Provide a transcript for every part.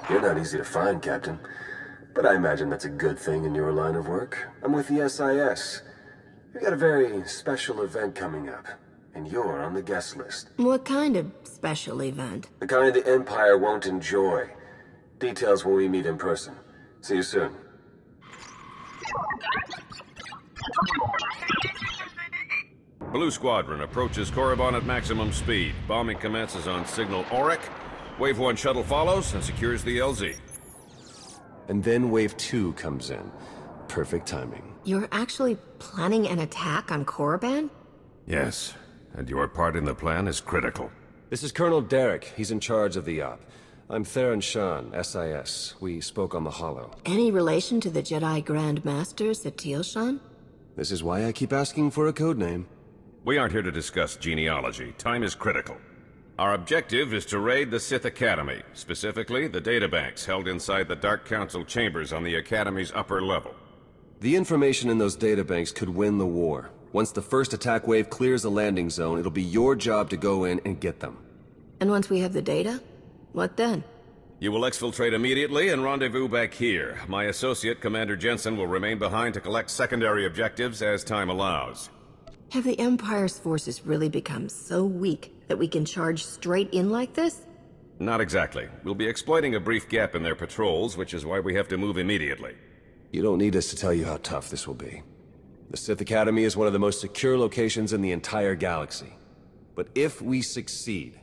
You're not easy to find, Captain. But I imagine that's a good thing in your line of work. I'm with the SIS. We got a very special event coming up, and you're on the guest list. What kind of special event? The kind the Empire won't enjoy. Details when we meet in person. See you soon. Blue Squadron approaches Korriban at maximum speed. Bombing commences on signal Auric. Wave 1 shuttle follows and secures the LZ. And then Wave 2 comes in. Perfect timing. You're actually planning an attack on Korriban? Yes, and your part in the plan is critical. This is Colonel Derek. He's in charge of the op. I'm Theron Shan, SIS. We spoke on the Holo. Any relation to the Jedi Grand Master, Satele Shan? This is why I keep asking for a codename. We aren't here to discuss genealogy. Time is critical. Our objective is to raid the Sith Academy, specifically the databanks held inside the Dark Council chambers on the Academy's upper level. The information in those databanks could win the war. Once the first attack wave clears the landing zone, it'll be your job to go in and get them. And once we have the data, what then? You will exfiltrate immediately and rendezvous back here. My associate, Commander Jensen, will remain behind to collect secondary objectives as time allows. Have the Empire's forces really become so weak that we can charge straight in like this? Not exactly. We'll be exploiting a brief gap in their patrols, which is why we have to move immediately. You don't need us to tell you how tough this will be. The Sith Academy is one of the most secure locations in the entire galaxy. But if we succeed,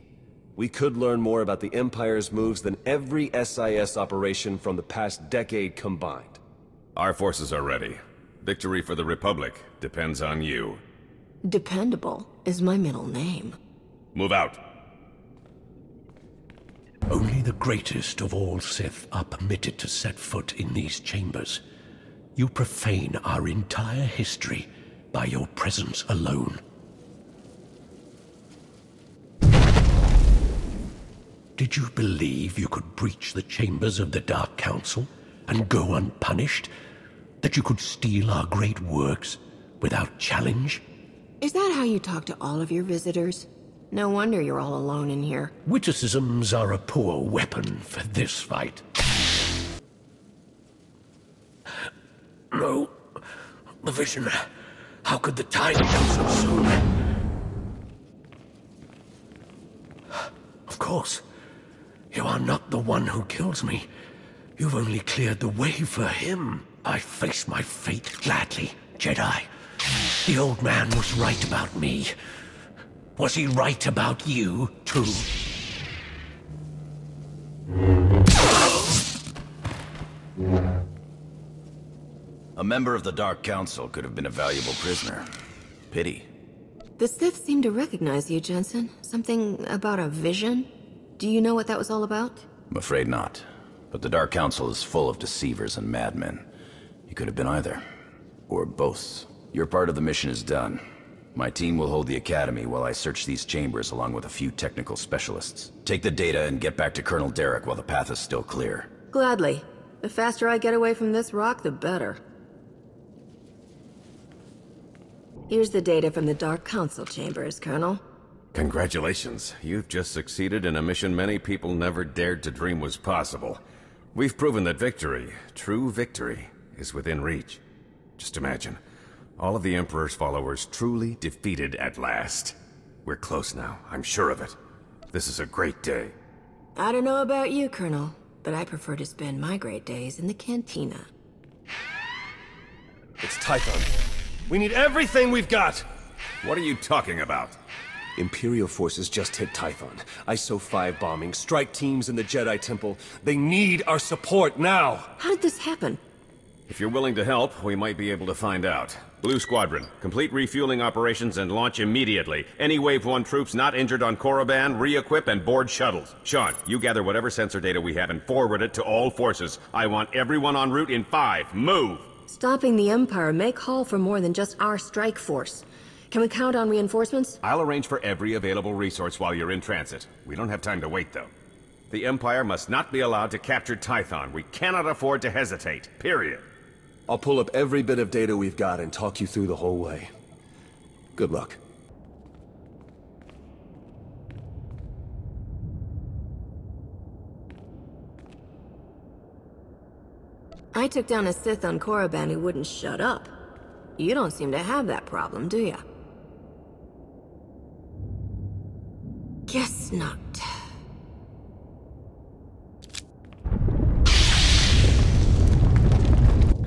we could learn more about the Empire's moves than every SIS operation from the past decade combined. Our forces are ready. Victory for the Republic depends on you. Dependable is my middle name. Move out. Only the greatest of all Sith are permitted to set foot in these chambers. You profane our entire history by your presence alone. Did you believe you could breach the chambers of the Dark Council and go unpunished? That you could steal our great works without challenge? Is that how you talk to all of your visitors? No wonder you're all alone in here. Witticisms are a poor weapon for this fight. No. The vision. How could the time come so soon? Of course. You are not the one who kills me. You've only cleared the way for him. I face my fate gladly, Jedi. The old man was right about me. Was he right about you, too? A member of the Dark Council could have been a valuable prisoner. Pity. The Sith seem to recognize you, Jensen. Something about a vision? Do you know what that was all about? I'm afraid not. But the Dark Council is full of deceivers and madmen. He could have been either. Or both. Your part of the mission is done. My team will hold the Academy while I search these chambers along with a few technical specialists. Take the data and get back to Colonel Derek while the path is still clear. Gladly. The faster I get away from this rock, the better. Here's the data from the Dark Council chambers, Colonel. Congratulations. You've just succeeded in a mission many people never dared to dream was possible. We've proven that victory, true victory, is within reach. Just imagine, all of the Emperor's followers truly defeated at last. We're close now, I'm sure of it. This is a great day. I don't know about you, Colonel, but I prefer to spend my great days in the cantina. It's Tython. We need everything we've got! What are you talking about? Imperial forces just hit Tython. ISO 5 bombing, strike teams in the Jedi Temple. They need our support now! How did this happen? If you're willing to help, we might be able to find out. Blue Squadron, complete refueling operations and launch immediately. Any Wave 1 troops not injured on Korriban, re-equip and board shuttles. Sean, you gather whatever sensor data we have and forward it to all forces. I want everyone en route in 5. Move! Stopping the Empire may call for more than just our strike force. Can we count on reinforcements? I'll arrange for every available resource while you're in transit. We don't have time to wait, though. The Empire must not be allowed to capture Tython. We cannot afford to hesitate. Period. I'll pull up every bit of data we've got and talk you through the whole way. Good luck. I took down a Sith on Korriban who wouldn't shut up. You don't seem to have that problem, do ya? Guess not.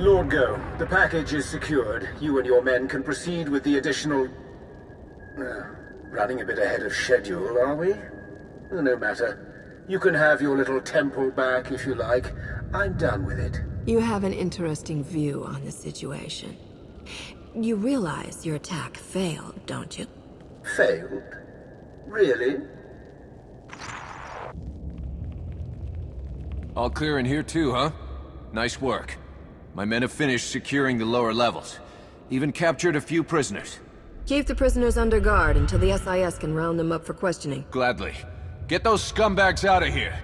Lord Go, the package is secured. You and your men can proceed with the additional... running a bit ahead of schedule, are we? No matter. You can have your little temple back if you like. I'm done with it. You have an interesting view on the situation. You realize your attack failed, don't you? Failed? Really? All clear in here too, huh? Nice work. My men have finished securing the lower levels. Even captured a few prisoners. Keep the prisoners under guard until the SIS can round them up for questioning. Gladly. Get those scumbags out of here.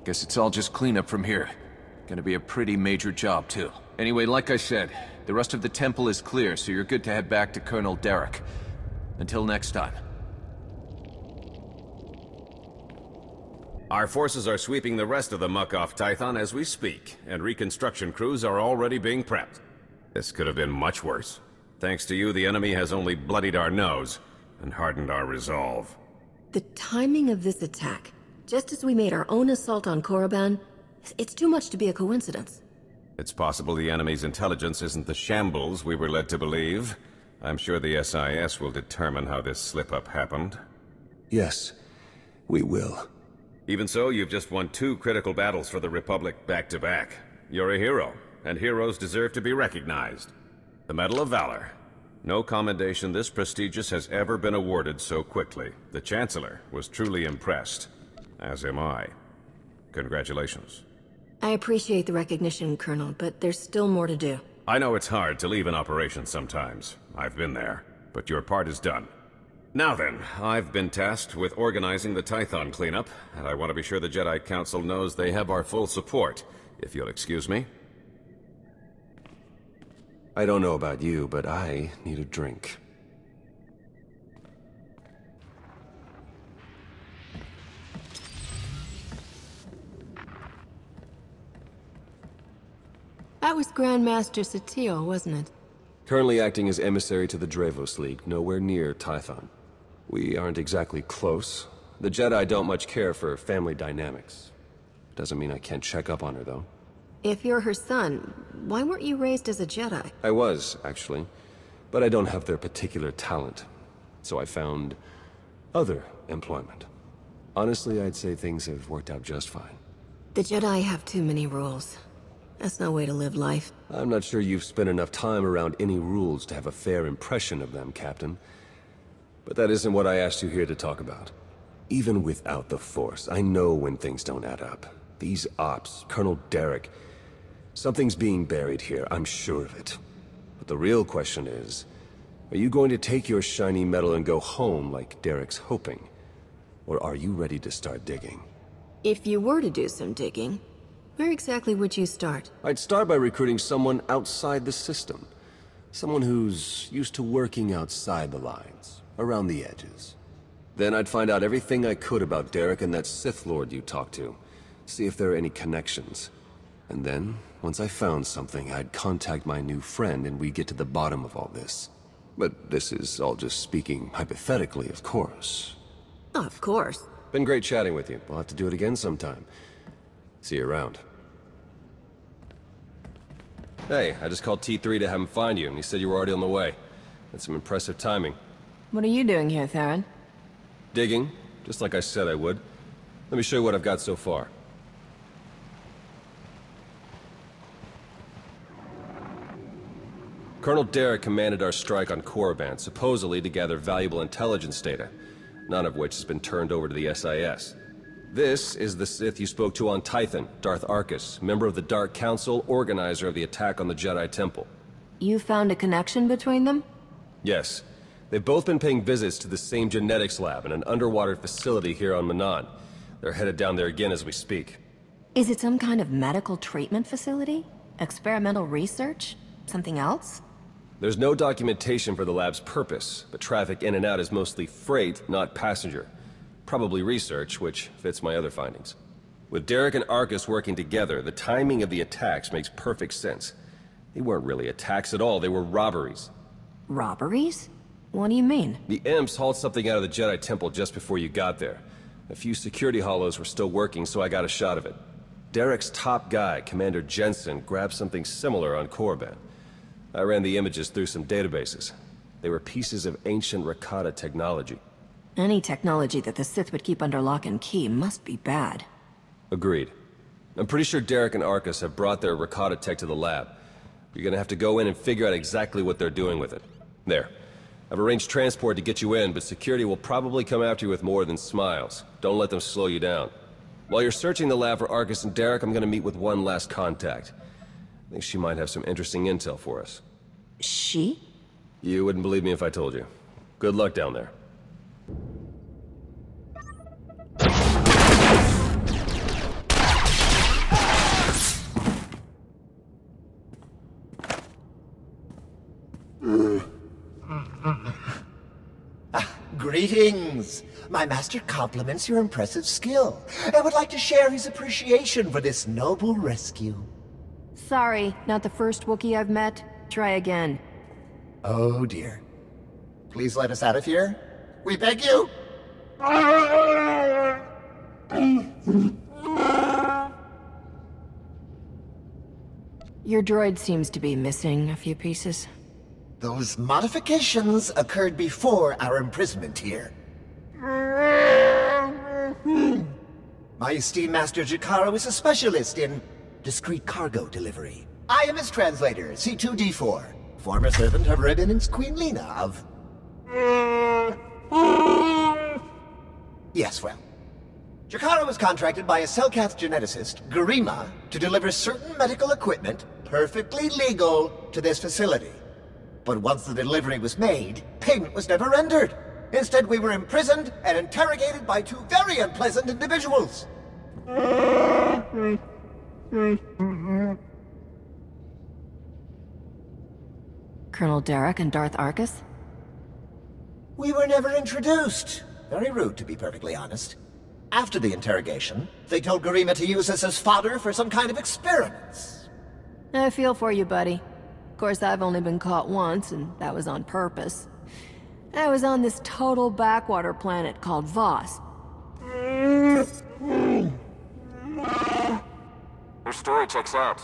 Guess it's all just cleanup from here. Gonna be a pretty major job, too. Anyway, like I said, the rest of the temple is clear, so you're good to head back to Colonel Derek. Until next time. Our forces are sweeping the rest of the muck off Tython as we speak, and reconstruction crews are already being prepped. This could have been much worse. Thanks to you, the enemy has only bloodied our nose and hardened our resolve. The timing of this attack, just as we made our own assault on Korriban, it's too much to be a coincidence. It's possible the enemy's intelligence isn't the shambles we were led to believe. I'm sure the SIS will determine how this slip-up happened. Yes, we will. Even so, you've just won 2 critical battles for the Republic back-to-back. You're a hero, and heroes deserve to be recognized. The Medal of Valor. No commendation this prestigious has ever been awarded so quickly. The Chancellor was truly impressed, as am I. Congratulations. I appreciate the recognition, Colonel, but there's still more to do. I know it's hard to leave an operation sometimes. I've been there. But your part is done. Now then, I've been tasked with organizing the Tython cleanup, and I want to be sure the Jedi Council knows they have our full support, if you'll excuse me. I don't know about you, but I need a drink. That was Grandmaster Satele, wasn't it? Currently acting as emissary to the Dravos League, nowhere near Tython. We aren't exactly close. The Jedi don't much care for family dynamics. Doesn't mean I can't check up on her, though. If you're her son, why weren't you raised as a Jedi? I was, actually. But I don't have their particular talent. So I found other employment. Honestly, I'd say things have worked out just fine. The Jedi have too many rules. That's no way to live life. I'm not sure you've spent enough time around any rules to have a fair impression of them, Captain. But that isn't what I asked you here to talk about. Even without the Force, I know when things don't add up. These ops, Colonel Derek... Something's being buried here, I'm sure of it. But the real question is, are you going to take your shiny medal and go home like Derek's hoping? Or are you ready to start digging? If you were to do some digging, where exactly would you start? I'd start by recruiting someone outside the system. Someone who's used to working outside the lines, around the edges. Then I'd find out everything I could about Derek and that Sith Lord you talked to. See if there are any connections. And then, once I found something, I'd contact my new friend and we'd get to the bottom of all this. But this is all just speaking hypothetically, of course. Of course. Been great chatting with you. We'll have to do it again sometime. See you around. Hey, I just called T3 to have him find you, and he said you were already on the way. That's some impressive timing. What are you doing here, Theron? Digging, just like I said I would. Let me show you what I've got so far. Colonel Derek commanded our strike on Korriban, supposedly to gather valuable intelligence data, none of which has been turned over to the SIS. This is the Sith you spoke to on Tython, Darth Arkus, member of the Dark Council, organizer of the attack on the Jedi Temple. You found a connection between them? Yes. They've both been paying visits to the same genetics lab in an underwater facility here on Manaan. They're headed down there again as we speak. Is it some kind of medical treatment facility? Experimental research? Something else? There's no documentation for the lab's purpose, but traffic in and out is mostly freight, not passenger. Probably research, which fits my other findings. With Derek and Arcus working together, the timing of the attacks makes perfect sense. They weren't really attacks at all, they were robberies. Robberies? What do you mean? The Imps hauled something out of the Jedi Temple just before you got there. A few security hollows were still working, so I got a shot of it. Derek's top guy, Commander Jensen, grabbed something similar on Korriban. I ran the images through some databases. They were pieces of ancient Rakata technology. Any technology that the Sith would keep under lock and key must be bad. Agreed. I'm pretty sure Derek and Arcus have brought their Rakata tech to the lab. You're gonna have to go in and figure out exactly what they're doing with it. There. I've arranged transport to get you in, but security will probably come after you with more than smiles. Don't let them slow you down. While you're searching the lab for Arcus and Derek, I'm gonna meet with one last contact. I think she might have some interesting intel for us. She? You wouldn't believe me if I told you. Good luck down there. Greetings! My master compliments your impressive skill and would like to share his appreciation for this noble rescue. Sorry, not the first Wookiee I've met. Try again. Oh dear. Please let us out of here. We beg you! Your droid seems to be missing a few pieces. Those modifications occurred before our imprisonment here. My esteemed Master Jakaro is a specialist in discreet cargo delivery. I am his translator, C2D4, former servant of Revenant's Queen Lena of... Yes, well. Jakaro was contracted by a Selkath geneticist, Garima, to deliver certain medical equipment, perfectly legal, to this facility. But once the delivery was made, payment was never rendered. Instead, we were imprisoned and interrogated by two very unpleasant individuals. Colonel Derek and Darth Arcus? We were never introduced. Very rude, to be perfectly honest. After the interrogation, they told Garima to use us as fodder for some kind of experiments. I feel for you, buddy. Of course, I've only been caught once, and that was on purpose. I was on this total backwater planet called Voss. Your story checks out.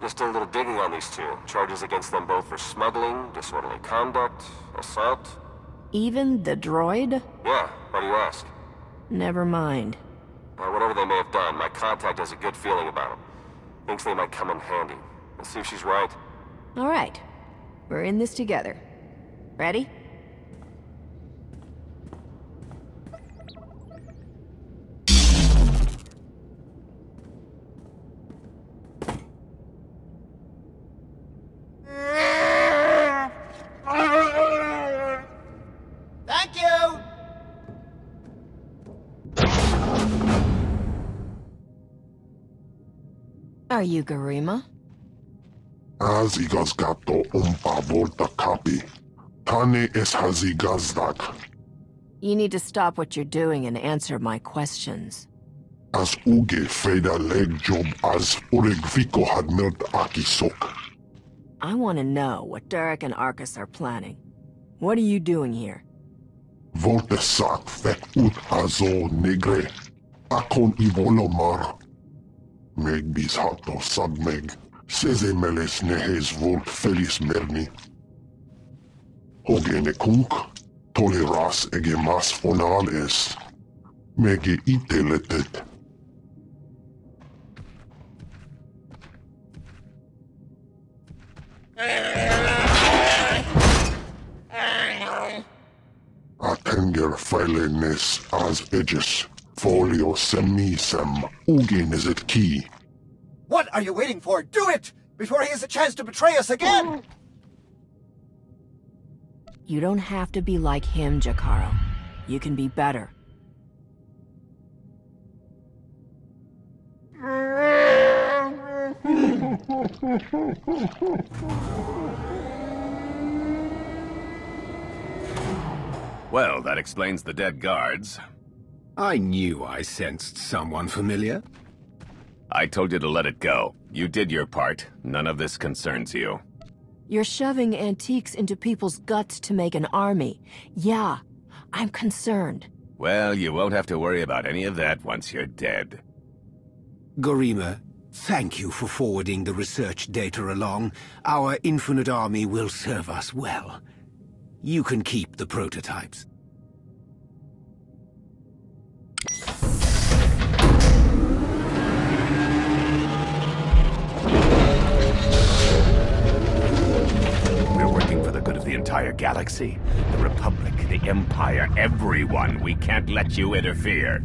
Just did a little digging on these two. Charges against them both for smuggling, disorderly conduct, assault. Even the droid? Yeah, why do you ask? Never mind. Whatever they may have done, my contact has a good feeling about them. Thinks they might come in handy. Let's see if she's right. All right. We're in this together. Ready? Thank you! Are you Garima? Hazigaz gato volta kapi. Tane es hazigazdak. You need to stop what you're doing and answer my questions. As uge feda leg job as uregviko had milt akisok. I want to know what Derek and Arcus are planning. What are you doing here? Volte sak fek ut azo negre. Akon ivolomar. Meg bis hato sadmeg. Seze meles nehes volt felis merni. Hogene kunk. Toleras ege mas fonal es. Mege ite letet. Atenger feilenes as edges. Folio semisem. Ugen is it key. What are you waiting for? Do it! Before he has a chance to betray us again! You don't have to be like him, Jakaro. You can be better. Well, that explains the dead guards. I knew I sensed someone familiar. I told you to let it go. You did your part. None of this concerns you. You're shoving antiques into people's guts to make an army. Yeah, I'm concerned. Well, you won't have to worry about any of that once you're dead. Garima, thank you for forwarding the research data along. Our infinite army will serve us well. You can keep the prototypes. We're working for the good of the entire galaxy. The Republic, the Empire, everyone. We can't let you interfere.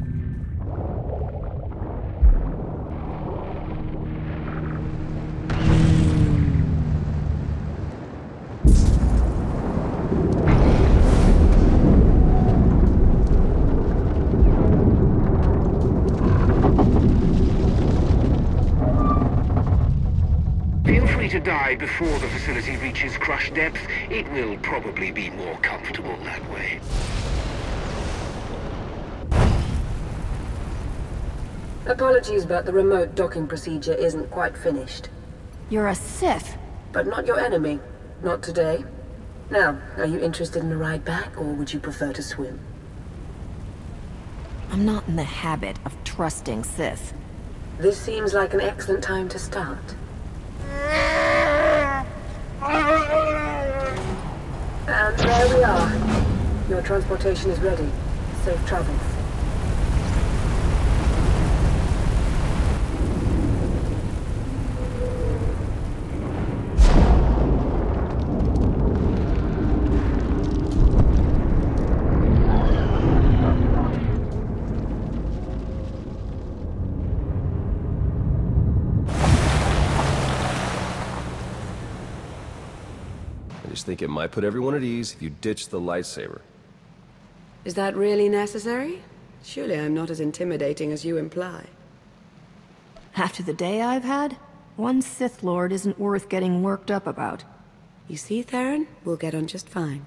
To die before the facility reaches crush depth, it will probably be more comfortable that way. Apologies, but the remote docking procedure isn't quite finished. You're a Sith. But not your enemy. Not today. Now, are you interested in a ride back, or would you prefer to swim? I'm not in the habit of trusting Sith. This seems like an excellent time to start. And there we are. Your transportation is ready. Safe travels. I just think it might put everyone at ease if you ditch the lightsaber. Is that really necessary? Surely I'm not as intimidating as you imply. After the day I've had, one Sith Lord isn't worth getting worked up about. You see, Theron? We'll get on just fine.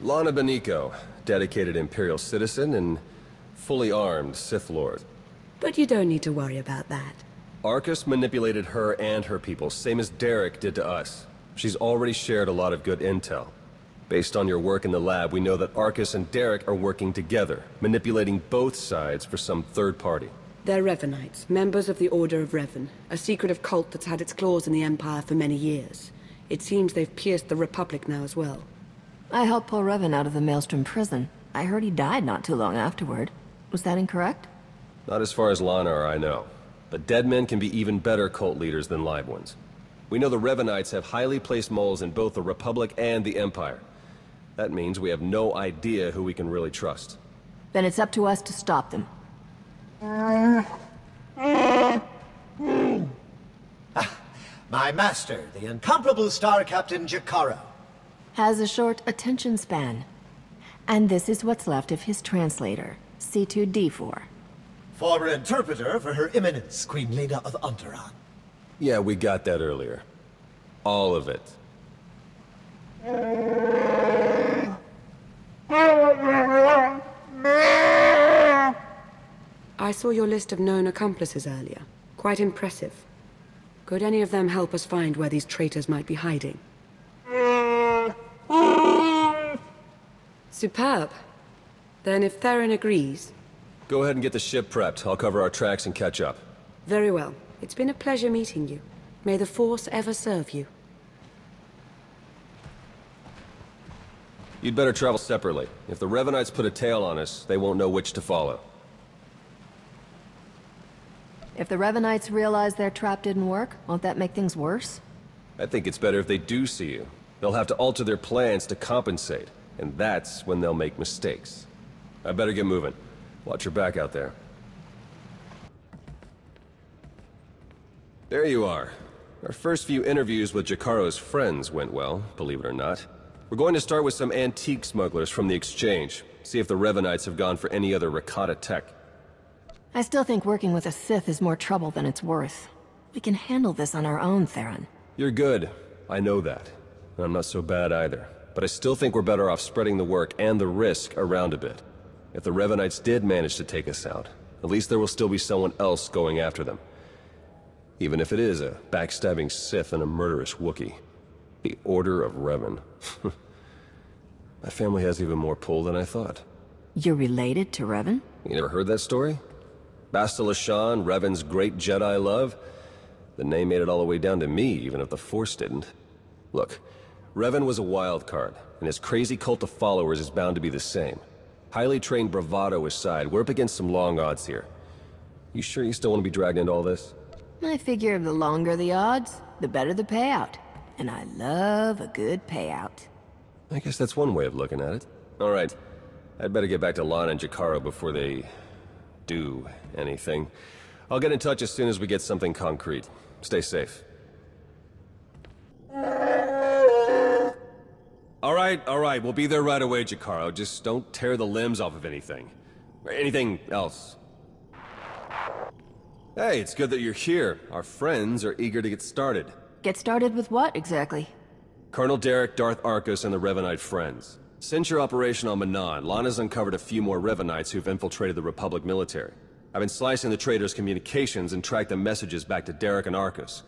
Lana Beniko, dedicated Imperial citizen and fully armed Sith Lord. But you don't need to worry about that. Arcus manipulated her and her people, same as Derek did to us. She's already shared a lot of good intel. Based on your work in the lab, we know that Arcus and Derek are working together, manipulating both sides for some third party. They're Revenites, members of the Order of Revan, a secretive cult that's had its claws in the Empire for many years. It seems they've pierced the Republic now as well. I helped pull Revan out of the Maelstrom prison. I heard he died not too long afterward. Was that incorrect? Not as far as Lana or I know. But dead men can be even better cult leaders than live ones. We know the Revenites have highly placed moles in both the Republic and the Empire. That means we have no idea who we can really trust. Then it's up to us to stop them. My master, the incomparable Star Captain Jakaro. Has a short attention span. And this is what's left of his translator, C2D4. Former interpreter for Her Eminence, Queen Lena of Onderon. Yeah, we got that earlier. All of it. I saw your list of known accomplices earlier. Quite impressive. Could any of them help us find where these traitors might be hiding? Superb. Then if Theron agrees... Go ahead and get the ship prepped. I'll cover our tracks and catch up. Very well. It's been a pleasure meeting you. May the Force ever serve you. You'd better travel separately. If the Revenites put a tail on us, they won't know which to follow. If the Revenites realize their trap didn't work, won't that make things worse? I think it's better if they do see you. They'll have to alter their plans to compensate, and that's when they'll make mistakes. I better get moving. Watch your back out there. There you are. Our first few interviews with Jakaro's friends went well, believe it or not. We're going to start with some antique smugglers from the exchange. See if the Revenites have gone for any other Rakata tech. I still think working with a Sith is more trouble than it's worth. We can handle this on our own, Theron. You're good. I know that. I'm not so bad either. But I still think we're better off spreading the work and the risk around a bit. If the Revenites did manage to take us out, at least there will still be someone else going after them. Even if it is a backstabbing Sith and a murderous Wookiee. The Order of Revan. My family has even more pull than I thought. You're related to Revan? You never heard that story? Bastila Shan, Revan's great Jedi love? The name made it all the way down to me, even if the Force didn't. Look, Revan was a wild card, and his crazy cult of followers is bound to be the same. Highly trained bravado aside, we're up against some long odds here. You sure you still want to be dragged into all this? I figure the longer the odds, the better the payout. And I love a good payout. I guess that's one way of looking at it. Alright, I'd better get back to Lana and Jakaro before they... do anything. I'll get in touch as soon as we get something concrete. Stay safe. Alright, we'll be there right away, Jakaro. Just don't tear the limbs off of anything. Or anything else. Hey, it's good that you're here. Our friends are eager to get started. Get started with what, exactly? Colonel Derek, Darth Arcus, and the Revanite Friends. Since your operation on Manan, Lana's uncovered a few more Revanites who've infiltrated the Republic military. I've been slicing the traitors' communications and tracked the messages back to Derek and Arcus.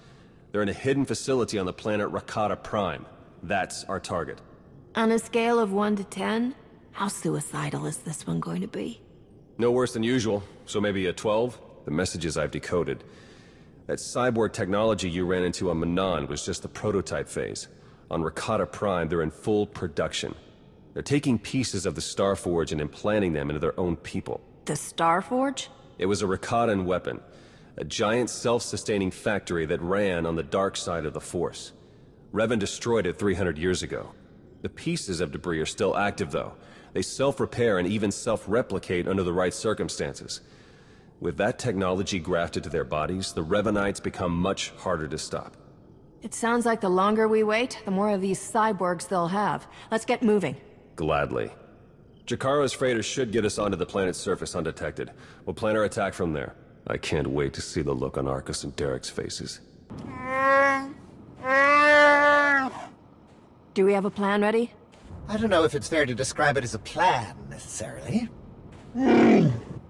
They're in a hidden facility on the planet Rakata Prime. That's our target. On a scale of 1 to 10, how suicidal is this one going to be? No worse than usual, so maybe a 12? The messages I've decoded. That cyborg technology you ran into on Manan was just the prototype phase. On Rakata Prime, they're in full production. They're taking pieces of the Starforge and implanting them into their own people. The Starforge? It was a Rakatan weapon. A giant self-sustaining factory that ran on the dark side of the Force. Revan destroyed it 300 years ago. The pieces of debris are still active, though. They self-repair and even self-replicate under the right circumstances. With that technology grafted to their bodies, the Revanites become much harder to stop. It sounds like the longer we wait, the more of these cyborgs they'll have. Let's get moving. Gladly. Jakaro's freighters should get us onto the planet's surface undetected. We'll plan our attack from there. I can't wait to see the look on Arcus and Derek's faces. Do we have a plan ready? I don't know if it's fair to describe it as a plan, necessarily.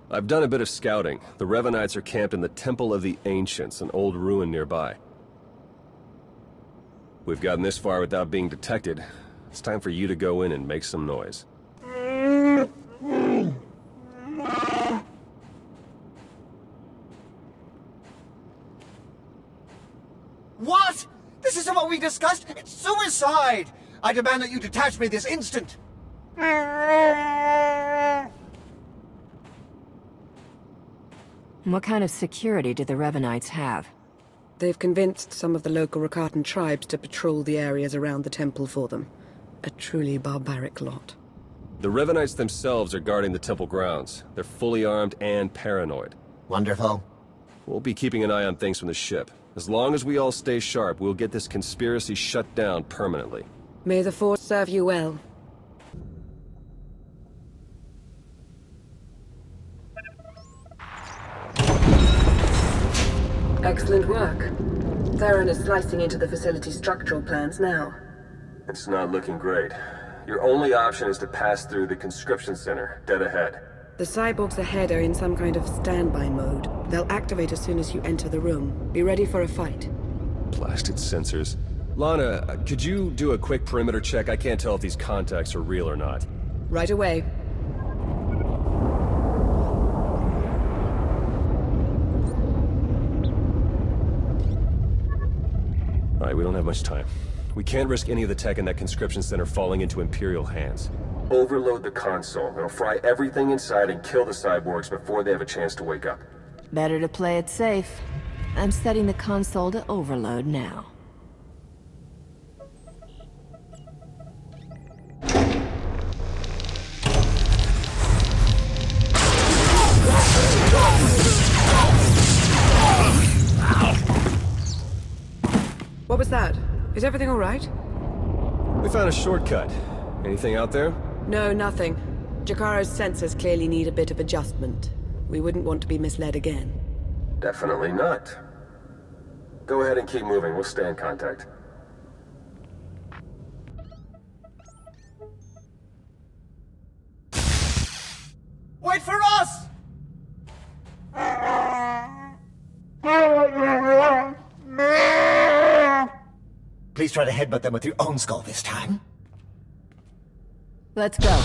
I've done a bit of scouting. The Revanites are camped in the Temple of the Ancients, an old ruin nearby. We've gotten this far without being detected. It's time for you to go in and make some noise. What? This isn't what we discussed? It's suicide! I demand that you detach me this instant! What kind of security do the Revanites have? They've convinced some of the local Rakatan tribes to patrol the areas around the temple for them. A truly barbaric lot. The Revanites themselves are guarding the temple grounds. They're fully armed and paranoid. Wonderful. We'll be keeping an eye on things from the ship. As long as we all stay sharp, we'll get this conspiracy shut down permanently. May the Force serve you well. Excellent work. Theron is slicing into the facility's structural plans now. It's not looking great. Your only option is to pass through the conscription center, dead ahead. The cyborgs ahead are in some kind of standby mode. They'll activate as soon as you enter the room. Be ready for a fight. Blasted sensors. Lana, could you do a quick perimeter check? I can't tell if these contacts are real or not. Right away. Alright, we don't have much time. We can't risk any of the tech in that conscription center falling into Imperial hands. Overload the console. It'll fry everything inside and kill the cyborgs before they have a chance to wake up. Better to play it safe. I'm setting the console to overload now. What was that? Is everything all right? We found a shortcut. Anything out there? No, nothing. Jakaro's sensors clearly need a bit of adjustment. We wouldn't want to be misled again. Definitely not. Go ahead and keep moving. We'll stay in contact. Wait for us! Please try to headbutt them with your own skull this time. Let's go.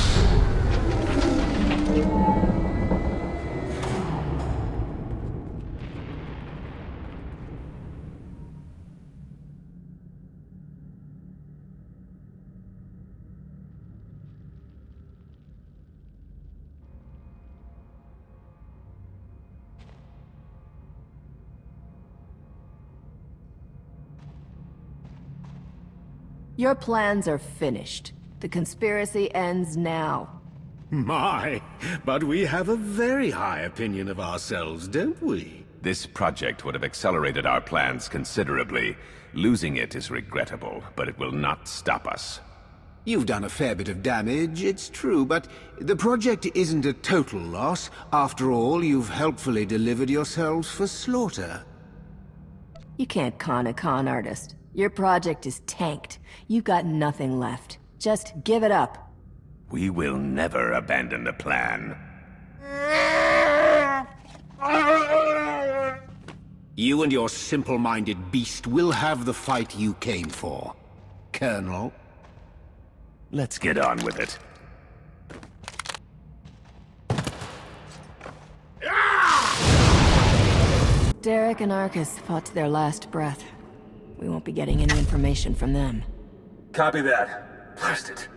Your plans are finished. The conspiracy ends now. My, but we have a very high opinion of ourselves, don't we? This project would have accelerated our plans considerably. Losing it is regrettable, but it will not stop us. You've done a fair bit of damage, it's true, but the project isn't a total loss. After all, you've helpfully delivered yourselves for slaughter. You can't con a con artist. Your project is tanked. You've got nothing left. Just give it up. We will never abandon the plan. You and your simple-minded beast will have the fight you came for, Colonel. Let's get on with it. Derek and Arcus fought to their last breath. We won't be getting any information from them. Copy that. Blast it.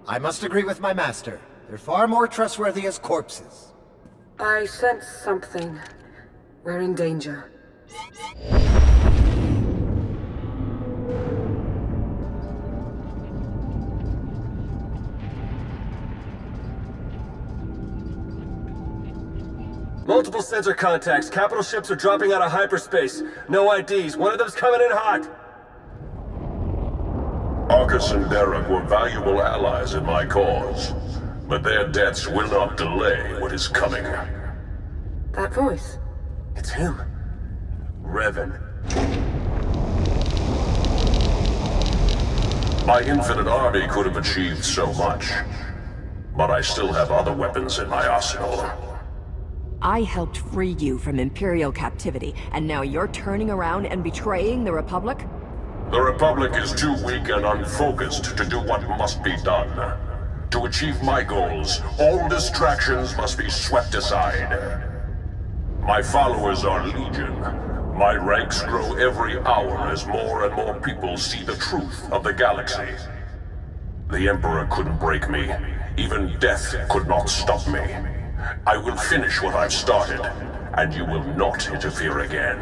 I must agree with my master. They're far more trustworthy as corpses. I sense something. We're in danger. Multiple sensor contacts. Capital ships are dropping out of hyperspace. No IDs. One of them's coming in hot. Arcus and Derek were valuable allies in my cause, but their deaths will not delay what is coming. That voice. It's him. Revan. My infinite army could have achieved so much, but I still have other weapons in my arsenal. I helped free you from Imperial captivity, and now you're turning around and betraying the Republic? The Republic is too weak and unfocused to do what must be done. To achieve my goals, all distractions must be swept aside. My followers are legion. My ranks grow every hour as more and more people see the truth of the galaxy. The Emperor couldn't break me. Even death could not stop me. I will finish what I've started, and you will not interfere again.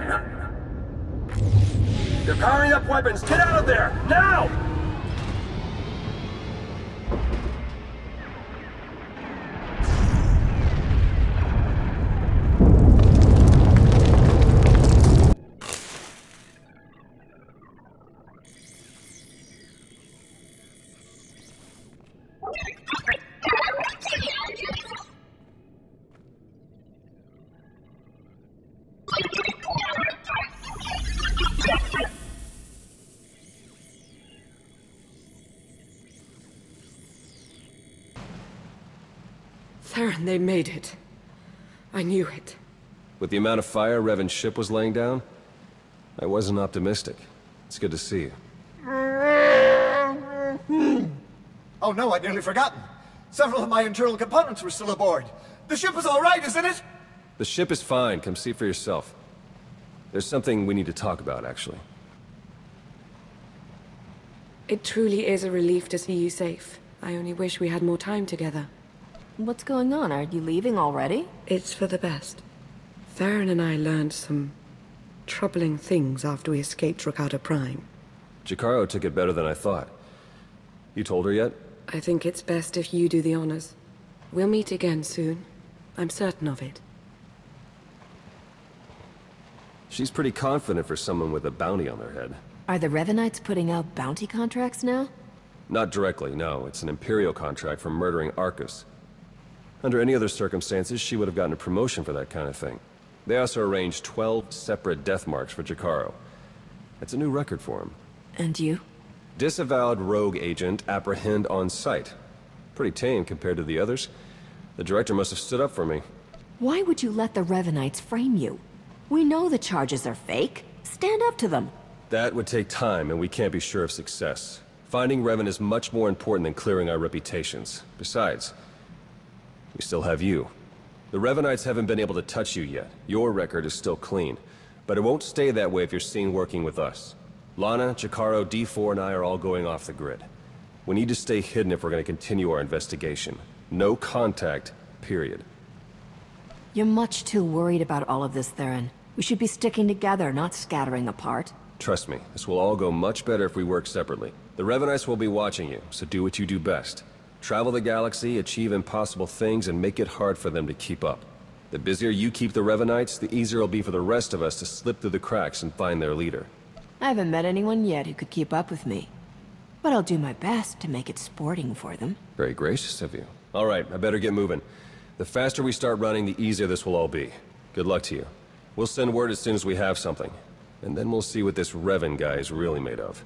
They're powering up weapons. Get out of there! Now! Theron, they made it. I knew it. With the amount of fire Revan's ship was laying down, I wasn't optimistic. It's good to see you. Oh no, I'd nearly forgotten. Several of my internal components were still aboard. The ship is all right, isn't it? The ship is fine. Come see for yourself. There's something we need to talk about, actually. It truly is a relief to see you safe. I only wish we had more time together. What's going on? Are you leaving already? It's for the best. Theron and I learned some troubling things after we escaped Rakata Prime. Jakaro took it better than I thought. You told her yet? I think it's best if you do the honors. We'll meet again soon. I'm certain of it. She's pretty confident for someone with a bounty on their head. Are the Revanites putting out bounty contracts now? Not directly, no. It's an Imperial contract for murdering Arcus. Under any other circumstances, she would have gotten a promotion for that kind of thing. They also arranged 12 separate death marks for Jakaro. That's a new record for him. And you? Disavowed rogue agent, apprehend on sight. Pretty tame compared to the others. The director must have stood up for me. Why would you let the Revanites frame you? We know the charges are fake. Stand up to them. That would take time, and we can't be sure of success. Finding Revan is much more important than clearing our reputations. Besides, we still have you. The Revanites haven't been able to touch you yet. Your record is still clean. But it won't stay that way if you're seen working with us. Lana, Jakaro, D4, and I are all going off the grid. We need to stay hidden if we're going to continue our investigation. No contact, period. You're much too worried about all of this, Theron. We should be sticking together, not scattering apart. Trust me, this will all go much better if we work separately. The Revanites will be watching you, so do what you do best. Travel the galaxy, achieve impossible things, and make it hard for them to keep up. The busier you keep the Revanites, the easier it'll be for the rest of us to slip through the cracks and find their leader. I haven't met anyone yet who could keep up with me. But I'll do my best to make it sporting for them. Very gracious of you. All right, I better get moving. The faster we start running, the easier this will all be. Good luck to you. We'll send word as soon as we have something. And then we'll see what this Revan guy is really made of.